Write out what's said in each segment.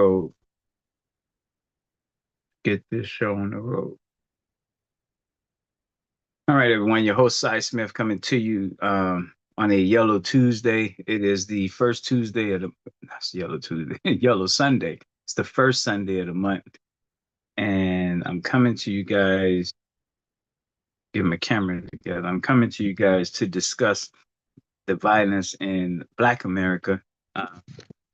road. Get this show on the road. All right, everyone. Your host, Cy Smith, coming to you on a Yellow Tuesday. It is the first Tuesday of the that's Yellow Tuesday, Yellow Sunday. It's the first Sunday of the month. And I'm coming to you guys, get my camera together. I'm coming to you guys to discuss the violence in Black America. Uh,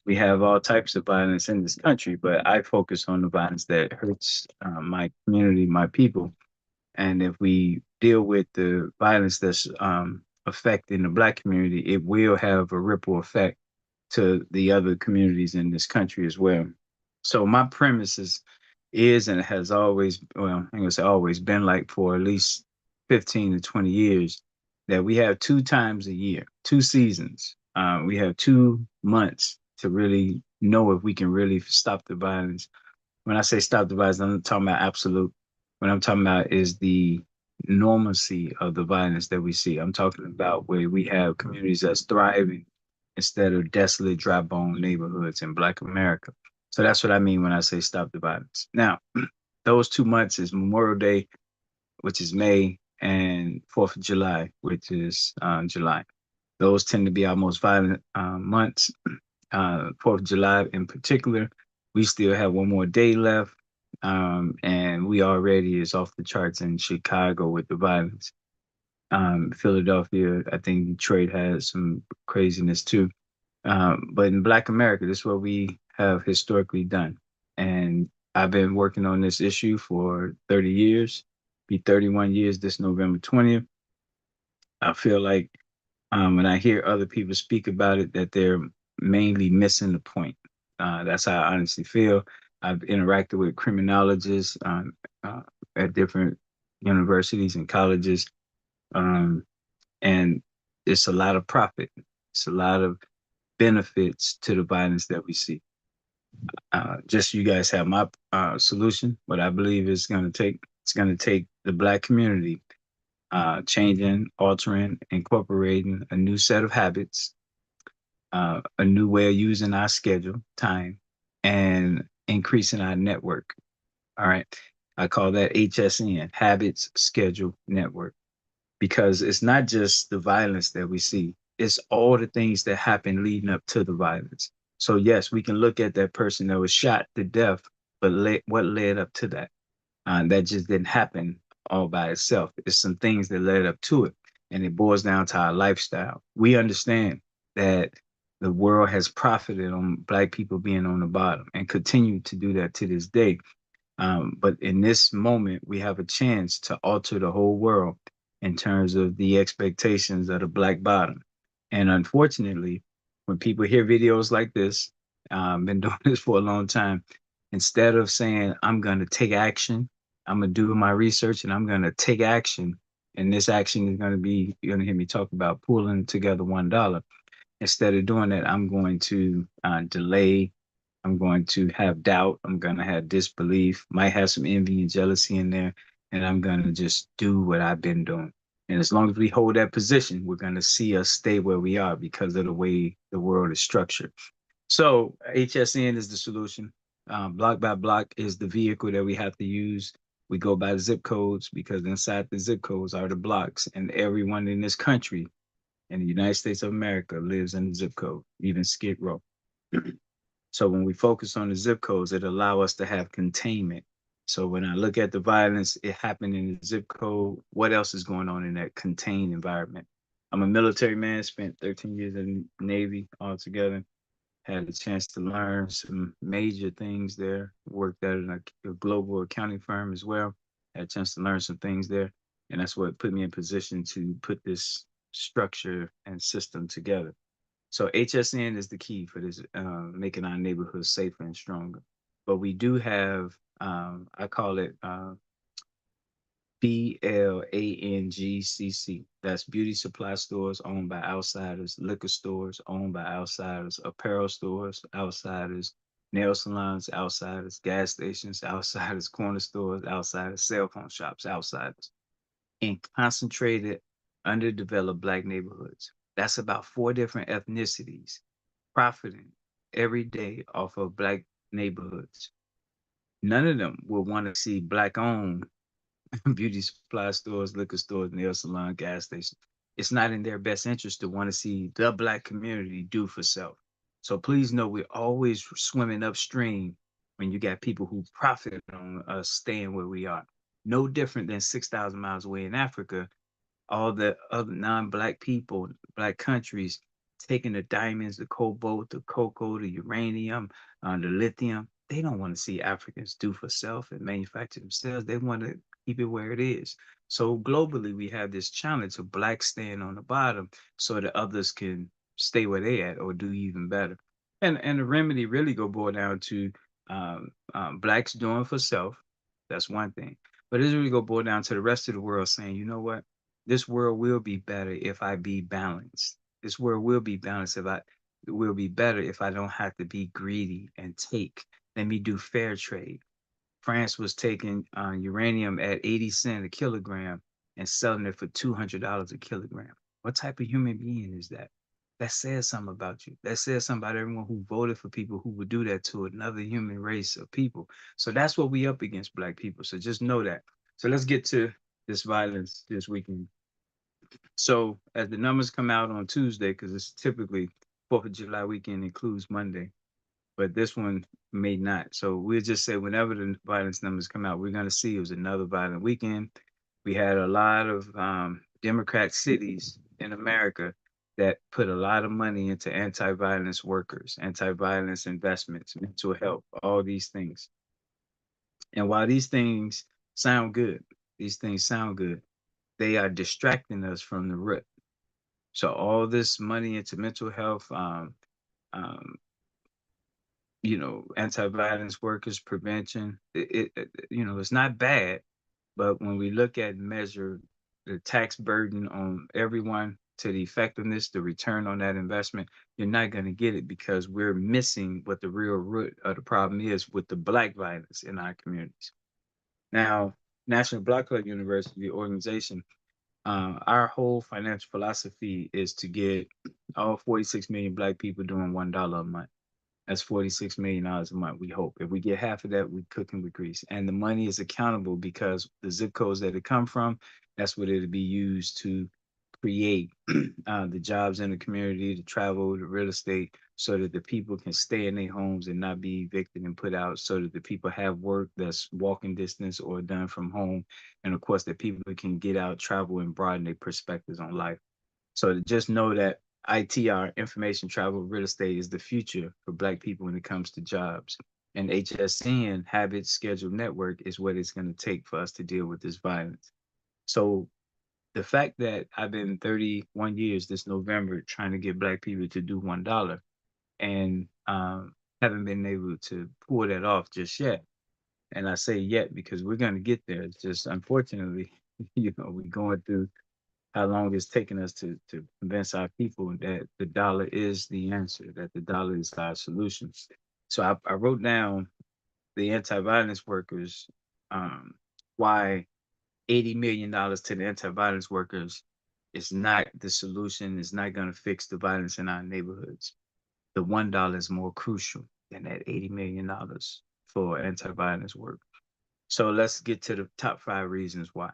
we have all types of violence in this country, but I focus on the violence that hurts my community, my people. And if we deal with the violence that's affecting the Black community, it will have a ripple effect to the other communities in this country as well. So my premise is and has always, well, I'm gonna say always been like for at least 15 to 20 years that we have two times a year, two seasons. We have 2 months to really know if we can really stop the violence. When I say stop the violence, I'm not talking about absolute. What I'm talking about is the normalcy of the violence that we see. I'm talking about where we have communities that's thriving instead of desolate, dry bone neighborhoods in Black America. So that's what I mean when I say stop the violence. Now, those 2 months is Memorial Day, which is May, and 4th of July, which is July. Those tend to be our most violent months. 4th of July in particular, we still have one more day left. And we already is off the charts in Chicago with the violence. Philadelphia, I think Detroit has some craziness too. But in Black America, this is what we have historically done. And I've been working on this issue for 30 years, be 31 years this November 20th. I feel like when I hear other people speak about it, that they're mainly missing the point. That's how I honestly feel. I've interacted with criminologists uh, at different universities and colleges, um, and it's a lot of profit. It's a lot of benefits to the violence that we see. Just so you guys have my solution. What I believe is going to take. It's going to take the Black community changing, altering, incorporating a new set of habits, a new way of using our schedule, time, and increasing our network. All right. I call that HSN, Habits, Schedule, Network, because it's not just the violence that we see, it's all the things that happen leading up to the violence. So, yes, we can look at that person that was shot to death, but what led up to that? That just didn't happen all by itself. It's some things that led up to it. And it boils down to our lifestyle. We understand that the world has profited on Black people being on the bottom and continue to do that to this day. But in this moment, we have a chance to alter the whole world in terms of the expectations of the Black bottom. And unfortunately, when people hear videos like this, been doing this for a long time, instead of saying, I'm going to take action, I'm going to do my research and I'm going to take action. And this action is going to be, you're going to hear me talk about pulling together $1. Instead of doing that, I'm going to delay. I'm going to have doubt. I'm going to have disbelief, might have some envy and jealousy in there. And I'm going to just do what I've been doing. And as long as we hold that position, we're going to see us stay where we are because of the way the world is structured. So HSN is the solution. Block by block is the vehicle that we have to use. We go by zip codes because inside the zip codes are the blocks, and everyone in this country, in the United States of America, lives in the zip code, even Skid Row. So when we focus on the zip codes, it allow us to have containment. So when I look at the violence, it happened in the zip code. What else is going on in that contained environment? I'm a military man, spent 13 years in the Navy altogether. Had a chance to learn some major things there. Worked at a global accounting firm as well. Had a chance to learn some things there. And that's what put me in position to put this structure and system together. So HSN is the key for this, making our neighborhoods safer and stronger. But we do have, I call it BLANGCC. That's beauty supply stores owned by outsiders, liquor stores owned by outsiders, apparel stores, outsiders, nail salons, outsiders, gas stations, outsiders, corner stores, outsiders, cell phone shops, outsiders, in concentrated, underdeveloped Black neighborhoods. That's about 4 different ethnicities profiting every day off of Black neighborhoods. None of them will want to see black owned beauty supply stores, liquor stores, nail salon, gas stations. It's not in their best interest to want to see the black community do for self. So please know we're always swimming upstream when you got people who profit on us staying where we are. No different than 6,000 miles away in Africa, all the other non-black people, black countries taking the diamonds, the cobalt, the cocoa, the uranium, the lithium. They don't want to see Africans do for self and manufacture themselves. They want to keep it where it is. So globally, we have this challenge of blacks staying on the bottom so that others can stay where they at or do even better. And the remedy really go boil down to blacks doing for self. That's one thing. But it's really go boil down to the rest of the world saying, you know what? This world will be better if I be balanced. This world will be balanced if I it will be better if I don't have to be greedy and take. Let me do fair trade. France was taking uranium at 80 cents a kilogram and selling it for $200 a kilogram. What type of human being is that? That says something about you. That says something about everyone who voted for people who would do that to another human race of people. So that's what we up against, black people. So just know that. So let's get to this violence this weekend. So as the numbers come out on Tuesday, because it's typically 4th of July weekend includes Monday, but this one may not. So we'll just say whenever the violence numbers come out, we're going to see it was another violent weekend. We had a lot of Democrat cities in America that put a lot of money into anti-violence workers, anti-violence investments, mental health, all these things. And while these things sound good, these things sound good, they are distracting us from the root. So all this money into mental health, um, anti-violence workers prevention, it's not bad, but when we look at and measure the tax burden on everyone to the effectiveness, the return on that investment, you're not going to get it because we're missing what the real root of the problem is with the black violence in our communities. Now, National Black Club University, the organization, our whole financial philosophy is to get all 46 million black people doing $1 a month. That's $46 million a month. We hope if we get half of that, we cooking with grease, and the money is accountable because the zip codes that it come from, that's what it'll be used to create the jobs in the community, the travel, the real estate, so that the people can stay in their homes and not be evicted and put out, so that the people have work that's walking distance or done from home, and of course that people can get out, travel, and broaden their perspectives on life. So to just know that ITR, information travel, real estate is the future for black people when it comes to jobs. And HSN, Habit Schedule Network, is what it's going to take for us to deal with this violence. So the fact that I've been 31 years this November trying to get black people to do $1 and haven't been able to pull that off just yet. And I say yet because we're going to get there. It's just unfortunately, we're going through how long it's taken us to convince our people that the dollar is the answer, that the dollar is our solution. So I wrote down the anti-violence workers, why $80 million to the anti-violence workers is not the solution, is not going to fix the violence in our neighborhoods. The $1 is more crucial than that $80 million for anti-violence work. So let's get to the top 5 reasons why.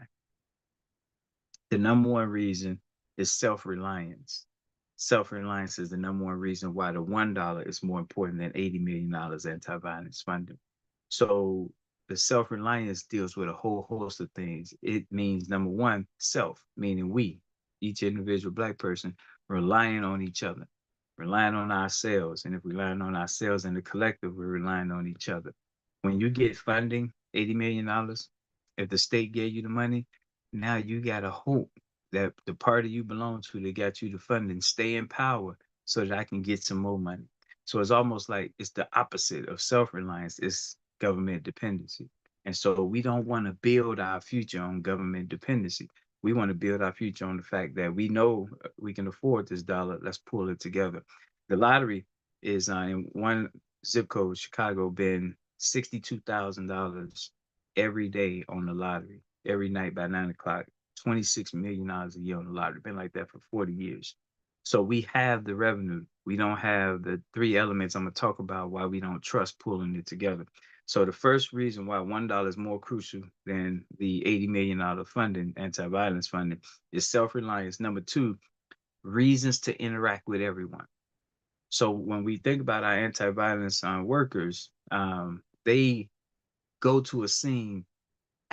The number one reason is self-reliance. Self-reliance is the number one reason why the $1 is more important than $80 million anti-violence funding. So the self-reliance deals with a whole host of things. It means number one, self, meaning we, each individual black person, relying on each other, relying on ourselves. And if we're relying on ourselves in the collective, we're relying on each other. When you get funding, $80 million, if the state gave you the money, now you got to hope that the party you belong to that got you the funding stay in power so that I can get some more money. So it's almost like it's the opposite of self-reliance. It's government dependency. And so we don't want to build our future on government dependency. We want to build our future on the fact that we know we can afford this dollar. Let's pull it together. The lottery is in one zip code, Chicago, been $62,000 every day on the lottery, every night by 9 o'clock. $26 million a year on the lottery. Been like that for 40 years. So we have the revenue. We don't have the three elements I'm gonna talk about why we don't trust pulling it together. So the first reason why $1 is more crucial than the $80 million funding, anti-violence funding, is self-reliance. Number two, reasons to interact with everyone. So when we think about our anti-violence workers, they go to a scene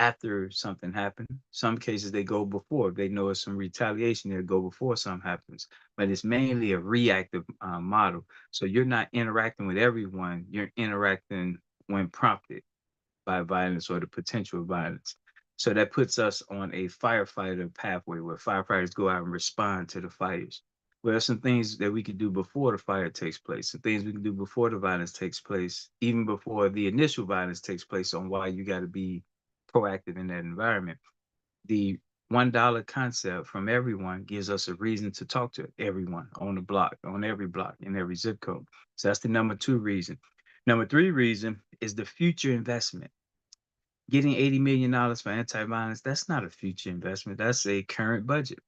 after something happened. Some cases they go before. If they know it's some retaliation, they'll go before something happens. But it's mainly a reactive model. So you're not interacting with everyone. You're interacting when prompted by violence or the potential of violence. So that puts us on a firefighter pathway where firefighters go out and respond to the fires. Well, there's some things that we can do before the fire takes place, some things we can do before the violence takes place, even before the initial violence takes place, on why you got to be proactive in that environment. The $1 concept from everyone gives us a reason to talk to everyone on the block, on every block, in every zip code. So that's the number two reason. Number three reason is the future investment. Getting $80 million for anti-violence, that's not a future investment. That's a current budget.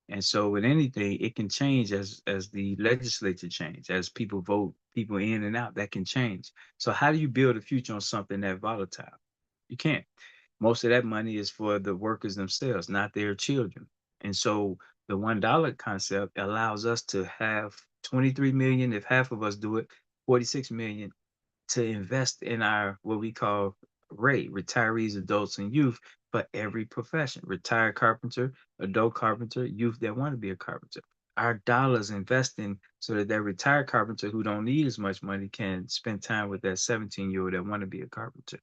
And so with anything, it can change as the legislature change, as people vote people in and out, that can change. So how do you build a future on something that volatile? You can't. Most of that money is for the workers themselves, not their children. And so the $1 concept allows us to have 23 million, if half of us do it, 46 million, to invest in our what we call retirees, adults, and youth for every profession. Retired carpenter, adult carpenter, youth that want to be a carpenter. Our dollars investing so that retired carpenter who don't need as much money can spend time with that 17-year-old that want to be a carpenter.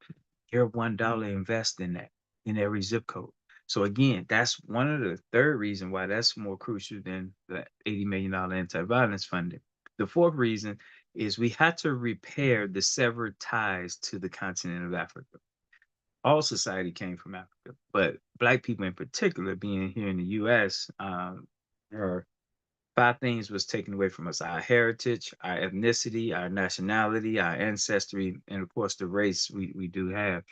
Your $1 invest in that in every zip code. So again, that's one of the third reason why that's more crucial than the $80 million anti-violence funding. The fourth reason is we had to repair the severed ties to the continent of Africa. All society came from Africa, but Black people in particular, being here in the U.S., are five things was taken away from us: our heritage, our ethnicity, our nationality, our ancestry, and of course the race we do have.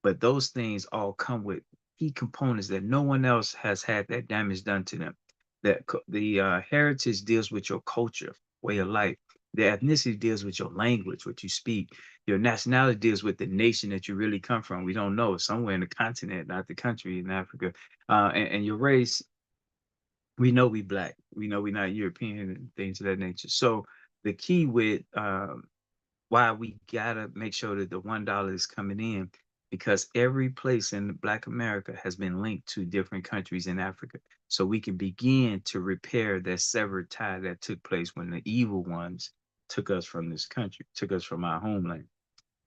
But those things all come with key components that no one else has had that damage done to them. The heritage deals with your culture, way of life. The ethnicity deals with your language, what you speak. Your nationality deals with the nation that you really come from. We don't know, somewhere in the continent, not the country in Africa. And your race, we know we Black. We know we're not European and things of that nature. So the key with why we gotta make sure that the $1 is coming in, because every place in Black America has been linked to different countries in Africa. So we can begin to repair that severed tie that took place when the evil ones took us from this country, took us from our homeland.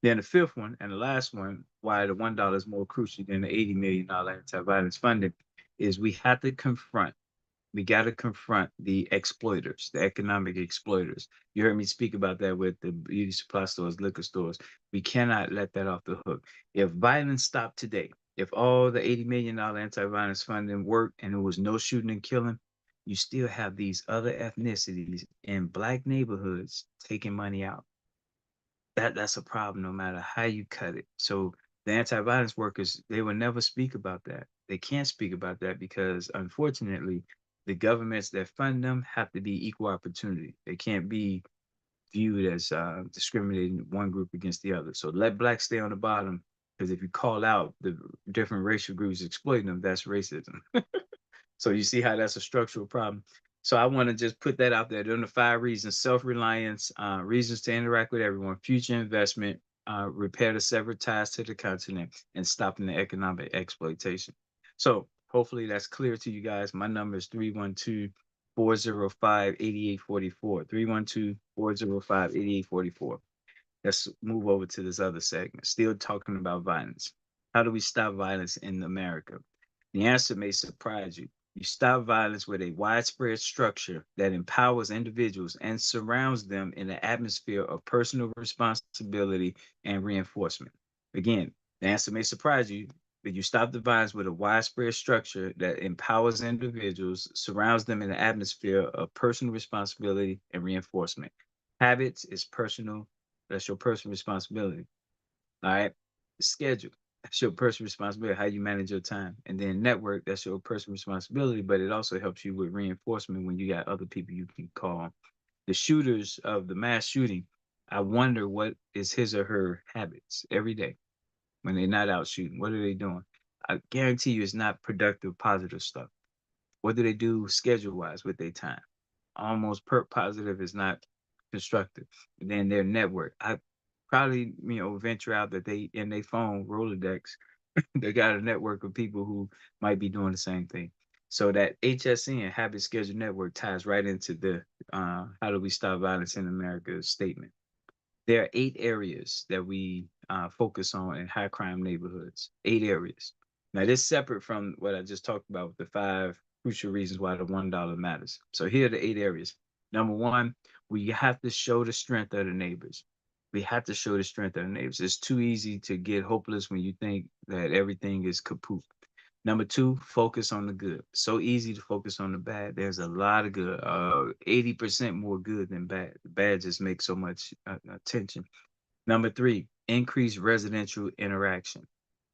Then the fifth one and the last one, why the $1 is more crucial than the $80 million anti-violence funding, is we got to confront the exploiters, the economic exploiters. You heard me speak about that with the beauty supply stores, liquor stores. We cannot let that off the hook. If violence stopped today, if all the $80 million anti-violence funding worked and there was no shooting and killing, you still have these other ethnicities in Black neighborhoods taking money out. That's a problem no matter how you cut it. So the anti-violence workers, they will never speak about that. They can't speak about that because unfortunately, the governments that fund them have to be equal opportunity. They can't be viewed as discriminating one group against the other. So let Blacks stay on the bottom, because if you call out the different racial groups exploiting them, that's racism. So you see how that's a structural problem. So I want to just put that out there. Those are the five reasons: self-reliance, reasons to interact with everyone, future investment, repair the severed ties to the continent, and stopping the economic exploitation. So hopefully that's clear to you guys. My number is 312-405-8844. 312-405-8844. Let's move over to this other segment. Still talking about violence. How do we stop violence in America? The answer may surprise you. You stop violence with a widespread structure that empowers individuals and surrounds them in an atmosphere of personal responsibility and reinforcement. Again, the answer may surprise you, but you stop the violence with a widespread structure that empowers individuals, surrounds them in an atmosphere of personal responsibility and reinforcement. Habits is personal, that's your personal responsibility. All right. Schedule. That's your personal responsibility, how you manage your time. And then network, that's your personal responsibility, but it also helps you with reinforcement when you got other people you can call. The shooters of the mass shooting, I wonder what is his or her habits every day when they're not out shooting. What are they doing? I guarantee you it's not productive, positive stuff. What do they do schedule wise with their time? Almost per positive is not constructive. And then their network. I probably, venture out that they in their phone Rolodex, they got a network of people who might be doing the same thing. So that HSN habit schedule network ties right into the how do we stop violence in America statement. There are 8 areas that we focus on in high crime neighborhoods. 8 areas. Now, this is separate from what I just talked about with the 5 crucial reasons why the $1 matters. So here are the 8 areas. Number one, we have to show the strength of the neighbors. We have to show the strength of the neighbors. It's too easy to get hopeless when you think that everything is kaput. Number two, focus on the good. So easy to focus on the bad. There's a lot of good, 80% more good than bad. The bad just makes so much attention. Number three, increase residential interaction.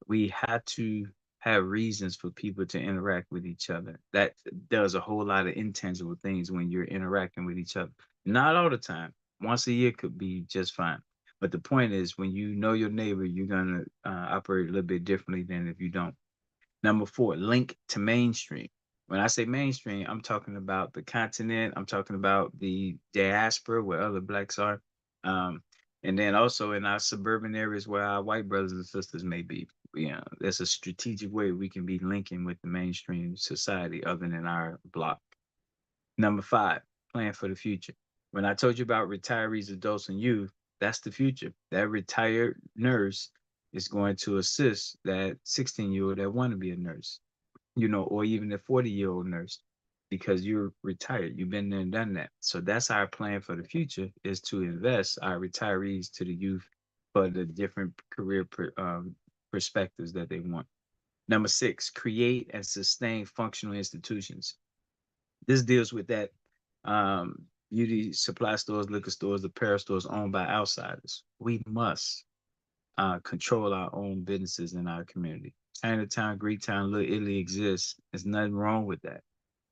We have to have reasons for people to interact with each other. That does a whole lot of intangible things when you're interacting with each other. Not all the time. Once a year could be just fine. But the point is, when you know your neighbor, you're going to operate a little bit differently than if you don't. Number four, link to mainstream. When I say mainstream, I'm talking about the continent. I'm talking about the diaspora where other blacks are. Um, and then also in our suburban areas where our white brothers and sisters may be. There's a strategic way we can be linking with the mainstream society other than our block. Number five, plan for the future. When I told you about retirees, adults, and youth, that's the future. That retired nurse is going to assist that 16-year-old that want to be a nurse, or even a 40-year-old nurse because you're retired. You've been there and done that. So that's our plan for the future is to invest our retirees to the youth for the different perspectives that they want. Number six, create and sustain functional institutions. This deals with that beauty supply stores, liquor stores, apparel stores owned by outsiders. We must control our own businesses in our community. Chinatown, Greektown, Little Italy exists. There's nothing wrong with that.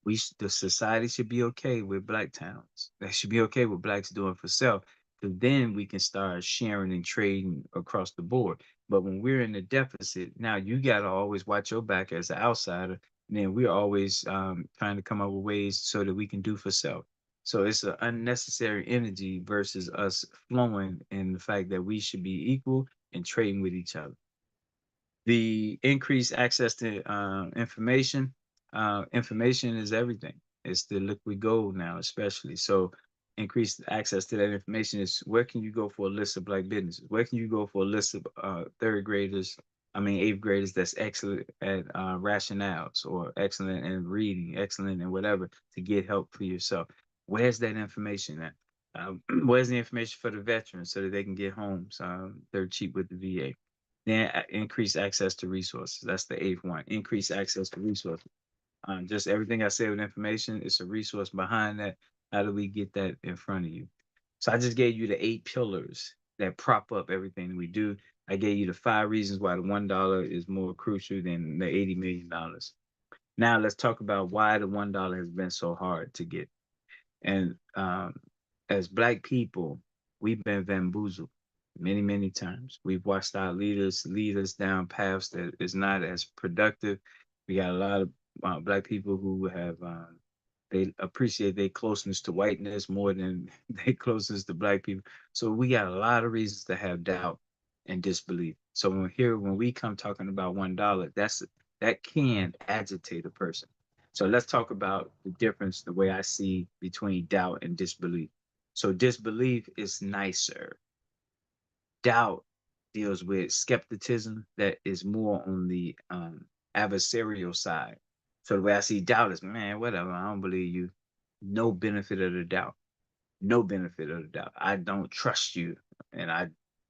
The society should be okay with black towns. They should be okay with blacks doing for self. Because then we can start sharing and trading across the board. But when we're in a deficit, now you gotta always watch your back as an outsider. And then we're always trying to come up with ways so that we can do for self. So it's an unnecessary energy versus us flowing in the fact that we should be equal and trading with each other. The increased access to information is everything. It's the liquid gold now, especially. So increased access to that information is where can you go for a list of black businesses? Where can you go for a list of third graders, I mean eighth graders that's excellent at rationales or excellent in reading, excellent in whatever to get help for yourself. Where's that information at? Where's the information for the veterans so that they can get homes? They're cheap with the VA. Then increase access to resources. That's the eighth one. Increase access to resources. Just everything I said with information, it's a resource behind that. How do we get that in front of you? So I just gave you the 8 pillars that prop up everything we do. I gave you the 5 reasons why the $1 is more crucial than the $80 million. Now let's talk about why the $1 has been so hard to get. And as black people, we've been bamboozled many, many times. We've watched our leaders lead us down paths that is not as productive. We got a lot of black people who have they appreciate their closeness to whiteness more than their closeness to black people. So we got a lot of reasons to have doubt and disbelief. So when we come talking about $1, that can agitate a person. So let's talk about the difference, the way I see between doubt and disbelief. So disbelief is nicer. Doubt deals with skepticism that is more on the adversarial side. So the way I see doubt is, man, whatever, I don't believe you. No benefit of the doubt. No benefit of the doubt. I don't trust you and I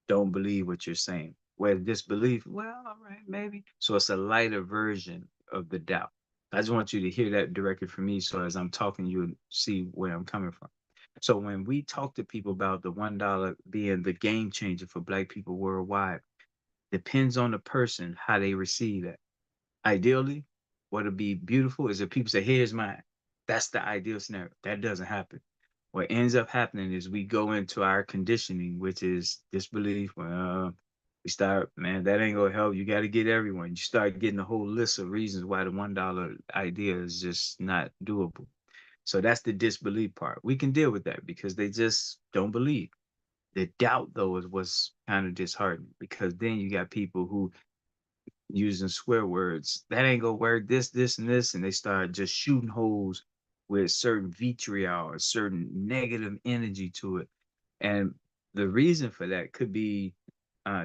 don't believe what you're saying. Where disbelief, well, all right, maybe. So it's a lighter version of the doubt. I just want you to hear that directly from me so as I'm talking, you see where I'm coming from. So when we talk to people about the $1 being the game changer for black people worldwide, depends on the person how they receive that. Ideally, what'll be beautiful is if people say, here's mine. That's the ideal scenario. That doesn't happen. What ends up happening is we go into our conditioning, which is disbelief. We start, man, that ain't gonna help. You got to get everyone. You start getting a whole list of reasons why the $1 idea is just not doable. So that's the disbelief part. We can deal with that because they just don't believe. The doubt, though, is what's kind of disheartening because then you got people who using swear words. That ain't gonna work. This, and this, and they start just shooting holes with certain vitriol or certain negative energy to it. And the reason for that could be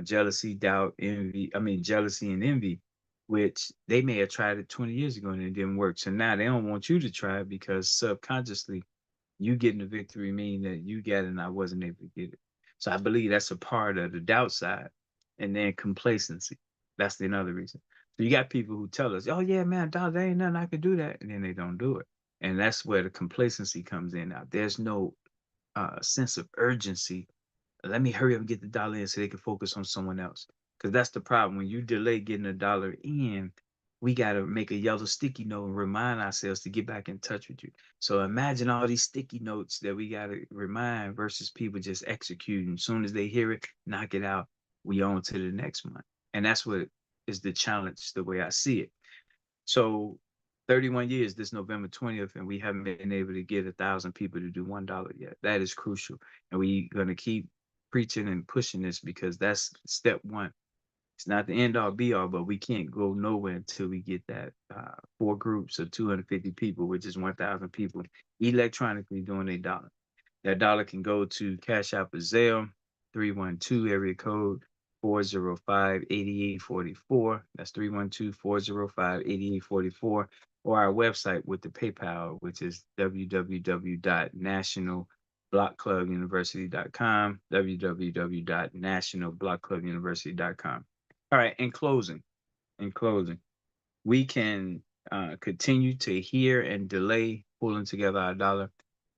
jealousy, doubt, envy. I mean, jealousy and envy, which they may have tried it 20 years ago and it didn't work. So now they don't want you to try it because subconsciously you getting the victory mean that you got it and I wasn't able to get it. So I believe that's a part of the doubt side. And then complacency. That's the another reason. So you got people who tell us, oh yeah, man, dog, there ain't nothing I could do that. And then they don't do it. And that's where the complacency comes in now. There's no sense of urgency. Let me hurry up and get the dollar in so they can focus on someone else. Because that's the problem. When you delay getting a dollar in, we got to make a yellow sticky note and remind ourselves to get back in touch with you. So imagine all these sticky notes that we got to remind versus people just executing. As soon as they hear it, knock it out. We on to the next one. And that's what is the challenge, the way I see it. So 31 years this November 20th, and we haven't been able to get 1,000 people to do $1 yet. That is crucial. And we're going to keep preaching and pushing this because that's step one. It's not the end all be all, but we can't go nowhere until we get that four groups of 250 people, which is 1,000 people electronically doing a dollar. That dollar can go to Cash App or Zelle, 312 area code 405-8844. That's 312-405-8844. Or our website with the PayPal, which is www.nationalblockclubuniversity.com, www.nationalblockclubuniversity.com. All right, in closing, we can continue to hear and delay pulling together our dollar,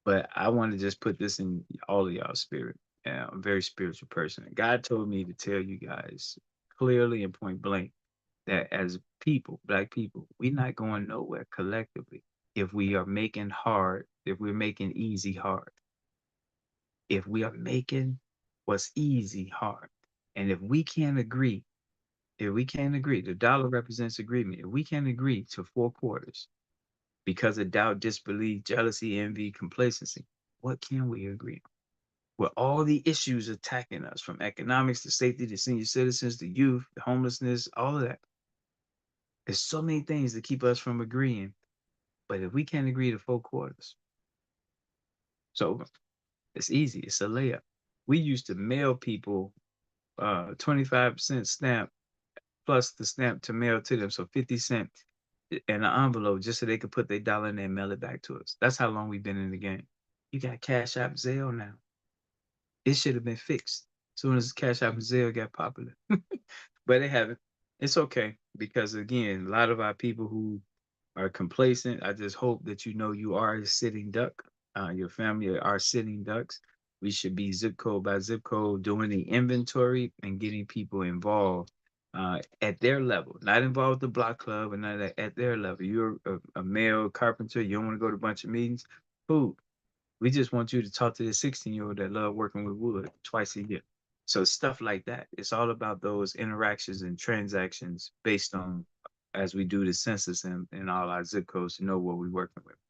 but I want to just put this in all of y'all's spirit. I'm a very spiritual person. God told me to tell you guys clearly and point blank that as people, Black people, we're not going nowhere collectively if we are making hard, if we're making easy hard, if we are making what's easy hard. And if we can't agree, the dollar represents agreement. If we can't agree to four quarters because of doubt, disbelief, jealousy, envy, complacency, what can we agree on? With all the issues attacking us, from economics to safety to senior citizens to youth, the homelessness, all of that. There's so many things that keep us from agreeing. But if we can't agree to four quarters, so it's easy. It's a layup. We used to mail people 25% stamp plus the stamp to mail to them. So 50 cents in an envelope just so they could put their dollar in there and mail it back to us. That's how long we've been in the game. You got Cash App Zelle now. It should have been fixed as soon as Cash App and Zelle got popular. But they haven't. It's okay because again, a lot of our people who are complacent, I just hope that you know you are a sitting duck. Your family are sitting ducks. We should be zip code by zip code doing the inventory and getting people involved at their level, not involved with the block club and none of that, at their level. You're a male carpenter, you don't want to go to a bunch of meetings. Cool. We just want you to talk to the 16-year-old that love working with wood twice a year. So stuff like that. It's all about those interactions and transactions based on as we do the census in all our zip codes to know what we're working with.